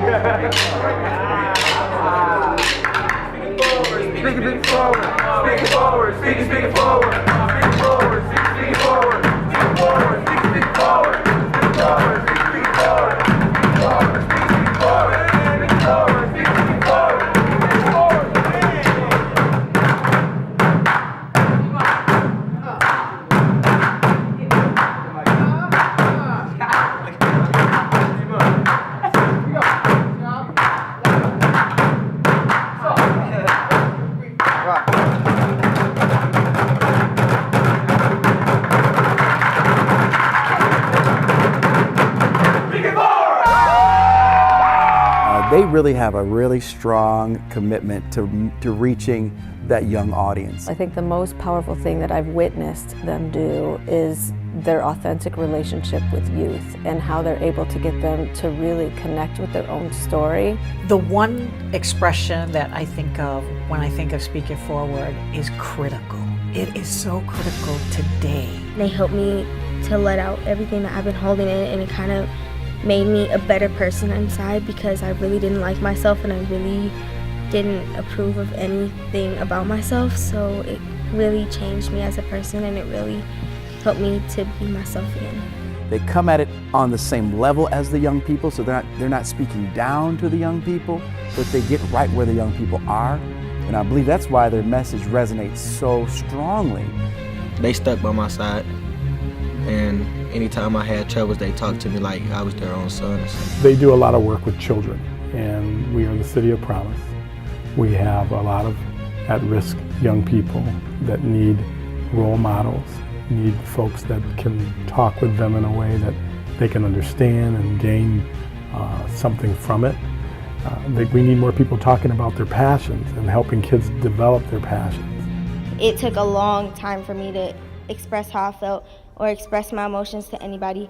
Speaking forward, speaking forward, speaking forward, speaking forward, speaking forward, speaking forward, speaking forward, speaking forward, speaking forward, speaking forward, speaking forward, speaking forward, speaking forward, speaking forward. They really have a really strong commitment to reaching that young audience. I think the most powerful thing that I've witnessed them do is their authentic relationship with youth and how they're able to get them to really connect with their own story. The one expression that I think of when I think of Speak It Forward is critical. It is so critical today. They helped me to let out everything that I've been holding in, and it kind of made me a better person inside because I really didn't like myself and I really didn't approve of anything about myself. So it really changed me as a person and it really helped me to be myself again. They come at it on the same level as the young people, so they're not speaking down to the young people, but they get right where the young people are. And I believe that's why their message resonates so strongly. They stuck by my side, and anytime I had troubles, they talked to me like I was their own son or something. They do a lot of work with children, and we are the City of Promise. We have a lot of at-risk young people that need role models, need folks that can talk with them in a way that they can understand and gain something from it. We need more people talking about their passions and helping kids develop their passions. It took a long time for me to express how I felt or express my emotions to anybody.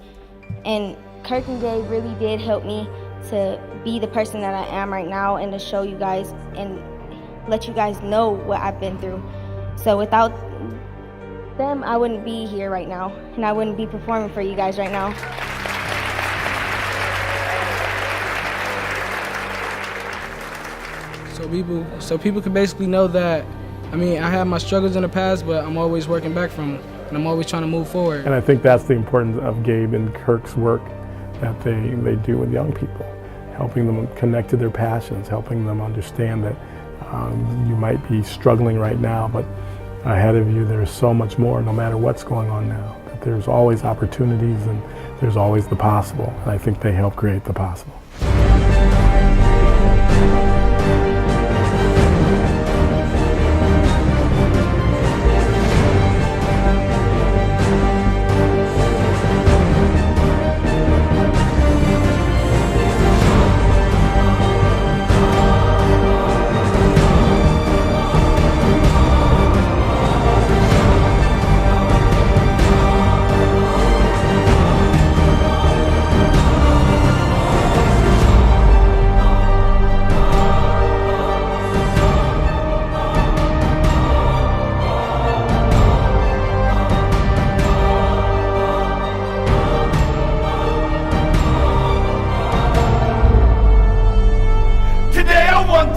And Kirk and Gabe really did help me to be the person that I am right now and to show you guys and let you guys know what I've been through. So without them, I wouldn't be here right now and I wouldn't be performing for you guys right now. So people can basically know that, I mean, I had my struggles in the past, but I'm always working back from them. And I'm always trying to move forward. And I think that's the importance of Gabe and Kirk's work that they do with young people, helping them connect to their passions, helping them understand that you might be struggling right now, but ahead of you there's so much more no matter what's going on now. That there's always opportunities and there's always the possible. And I think they help create the possible.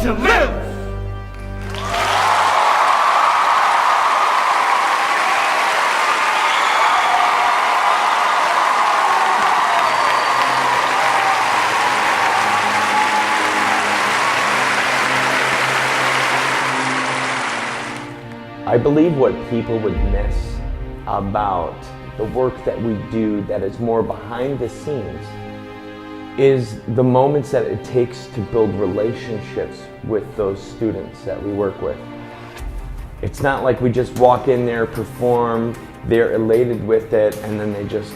To live. I believe what people would miss about the work that we do that is more behind the scenes is the moments that it takes to build relationships with those students that we work with. It's not like we just walk in there, perform, they're elated with it, and then they just,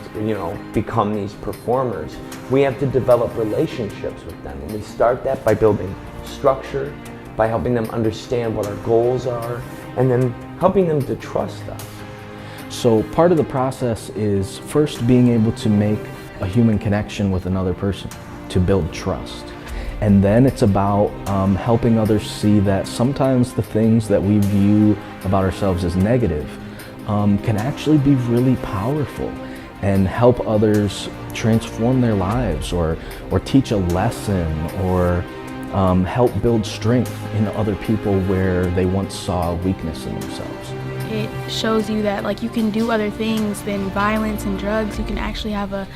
become these performers. We have to develop relationships with them, and we start that by building structure, by helping them understand what our goals are, and then helping them to trust us. So part of the process is first being able to make a human connection with another person to build trust. And then it's about helping others see that sometimes the things that we view about ourselves as negative can actually be really powerful and help others transform their lives or teach a lesson or help build strength in other people where they once saw weakness in themselves. It shows you that like you can do other things than violence and drugs. You can actually have a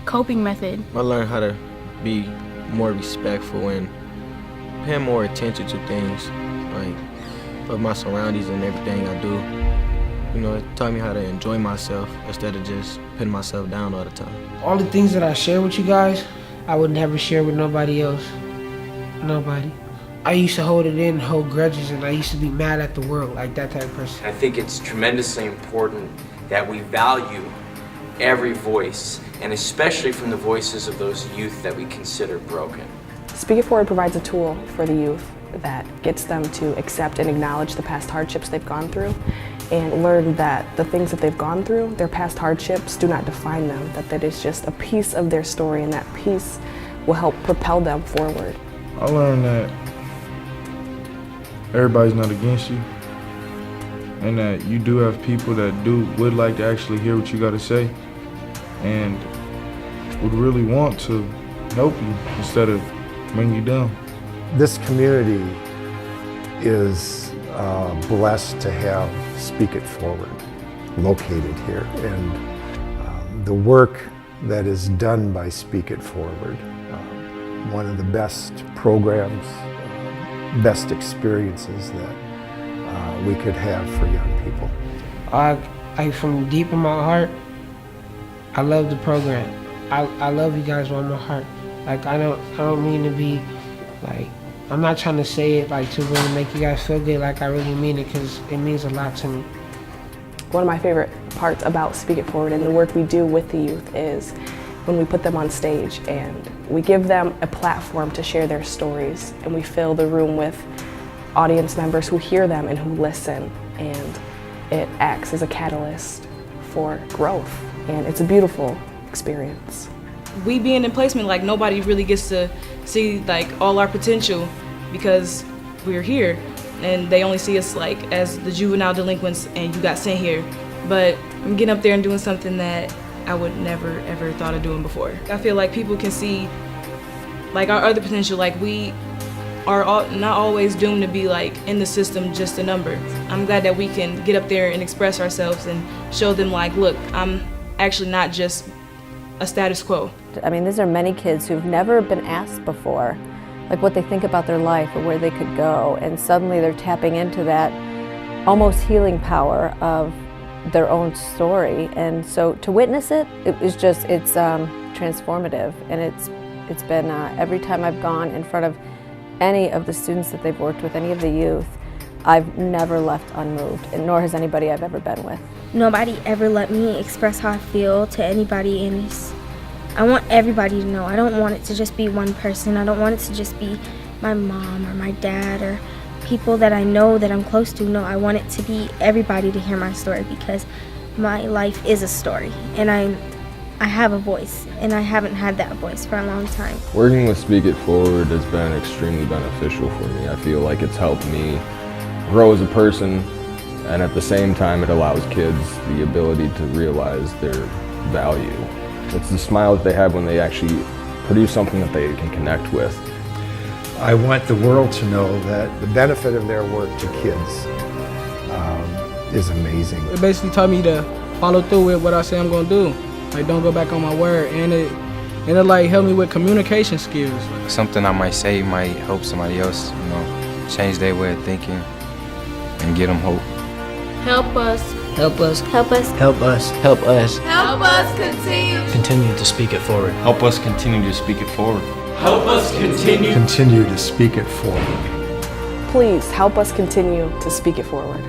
coping method. I learned how to be more respectful and pay more attention to things, like of my surroundings and everything I do. You know, it taught me how to enjoy myself instead of just putting myself down all the time. All the things that I share with you guys, I would never share with nobody else. Nobody. I used to hold it in, hold grudges, and I used to be mad at the world, like that type of person. I think it's tremendously important that we value every voice, and especially from the voices of those youth that we consider broken. Speak It Forward provides a tool for the youth that gets them to accept and acknowledge the past hardships they've gone through and learn that the things that they've gone through, their past hardships, do not define them, that is just a piece of their story, and that piece will help propel them forward. I learned that everybody's not against you, and that you do have people that would like to actually hear what you got to say and would really want to help you instead of bring you down. This community is blessed to have Speak It Forward located here, and the work that is done by Speak It Forward, one of the best programs, best experiences that we could have for young people. I from deep in my heart, I love the program. I love you guys with my heart. Like I don't mean to be like, I'm not trying to say it like to really make you guys feel good. Like I really mean it, because it means a lot to me. One of my favorite parts about Speak It Forward and the work we do with the youth is when we put them on stage and we give them a platform to share their stories, and we fill the room with audience members who hear them and who listen, and it acts as a catalyst for growth, and it's a beautiful experience. We being in placement, like nobody really gets to see like all our potential because we're here, and they only see us like as the juvenile delinquents and you got sent here. But I'm getting up there and doing something that I would never ever thought of doing before. I feel like people can see like our other potential, like we are not always doomed to be like in the system just a number. I'm glad that we can get up there and express ourselves and show them like, look, I'm actually not just a status quo. I mean, these are many kids who've never been asked before, like what they think about their life or where they could go, and suddenly they're tapping into that almost healing power of their own story. And so to witness it, it's transformative, and it's been every time I've gone in front of any of the students that they've worked with, any of the youth, I've never left unmoved, and nor has anybody I've ever been with. Nobody ever let me express how I feel to anybody, and I want everybody to know. I don't want it to just be one person. I don't want it to just be my mom or my dad or people that I know that I'm close to. No, I want it to be everybody to hear my story, because my life is a story, and I have a voice, and I haven't had that voice for a long time. Working with Speak It Forward has been extremely beneficial for me. I feel like it's helped me grow as a person, and at the same time it allows kids the ability to realize their value. It's the smile that they have when they actually produce something that they can connect with. I want the world to know that the benefit of their work to kids is amazing. It basically taught me to follow through with what I say I'm gonna do. Like, don't go back on my word, and it like helped me with communication skills. Something I might say might help somebody else, you know, change their way of thinking and give them hope. Help us. Help us. Help us. Help us. Help us. Help us continue. Continue to speak it forward. Help us continue to speak it forward. Help us continue to speak it forward. Please help us continue to speak it forward.